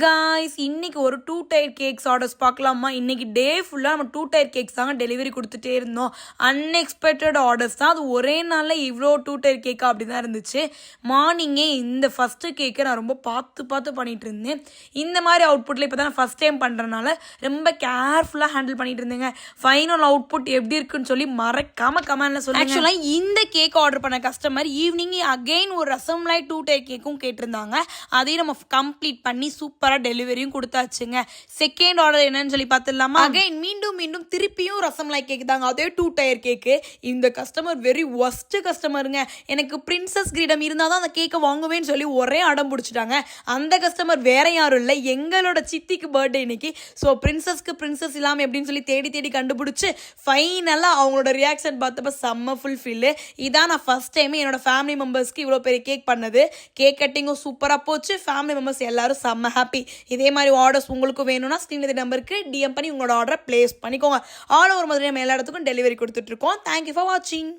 Guys இன்னைக்கு ஒரு 2 tyre cakes orders பார்க்கலாமா. இன்னைக்கு டே ஃபுல்லாக நம்ம 2 டயர் கேக்ஸ் தாங்க டெலிவரி கொடுத்துட்டே இருந்தோம். அன்எக்ஸ்பெக்டட் ஆர்டர்ஸ் தான். அது ஒரே நாளில் இவ்வளோ 2 டயர் கேக்காக அப்படி தான் இருந்துச்சு. மார்னிங்கே இந்த ஃபஸ்ட்டு கேக்கை நான் ரொம்ப பார்த்து பண்ணிட்டு இருந்தேன். இந்த மாதிரி அவுட்புட்டில் இப்போ தான் ஃபஸ்ட் டைம் பண்ணுறதுனால ரொம்ப கேர்ஃபுல்லாக ஹேண்டில் பண்ணிட்டு இருந்தேங்க. ஃபைனல் அவுட்புட் எப்படி இருக்குன்னு சொல்லி மறக்காம கமெண்ட்ல சொல்லுங்க. ஆக்சுவலாக இந்த கேக் ஆர்டர் பண்ண கஸ்டமர் ஈவினிங் அகெயின் ஒரு ரசமலாய் 2 டயர் கேக்கும் கேட்டிருந்தாங்க. அதையும் நம்ம கம்ப்ளீட் பண்ணி சூப்பராக டெலிவரியும் கொடுத்தாச்சுங்க. செகண்ட் ஆர்டர் என்னன்னு சொல்லி பார்த்துடலாமா. அகைன் மீண்டும் திருப்பியும் ரசமலாய் கேக் தாங்க. அதே 2 டயர் கேக்கு. இந்த கஸ்டமர் வெரி ஒஸ்ட் கஸ்டமருங்க. எனக்கு பிரின்சஸ் கிரீடம் இருந்தால் தான் அந்த கேக்கை வாங்குவேன்னு சொல்லி ஒரே அடம் பிடிச்சிட்டாங்க. அந்த கஸ்டமர் வேற யாரும் இல்லை, எங்களோட சித்திக்கு பர்த்டே இன்னைக்கு. ஸோ பிரின்சஸ் இல்லாமல் எப்படின்னு சொல்லி தேடி கண்டுபிடிச்சி ஃபைனலாக அவங்களோட ரியாக்ஷன் பார்த்தப்ப செம்ம ஃபுல்ஃபில்லு. இதான் நான் ஃபர்ஸ்ட் டைம் என்னோட ஃபேமிலி மெம்பர்ஸ்க்கு இவ்வளோ பெரிய கேக் பண்ணது. கேக் கட்டிங்கும் சூப்பராக போச்சு. ஃபேமிலி மெம்பர்ஸ் எல்லாரும் செம்ம ஹாப்பி. இதே மாதிரி ஆர்டர்ஸ் உங்களுக்கு வேணும்னா ஸ்க்ரீனில் நம்பருக்கு டிஎம் பண்ணி உங்களோட ஆர்டரை பிளேஸ் பண்ணிக்கோங்க. ஆல் ஓவர் மாதிரி நம்ம எல்லா இடத்துக்கும் டெலிவரி கொடுத்துட்ருக்கோம். தேங்க்யூ ஃபார் வாட்சிங்.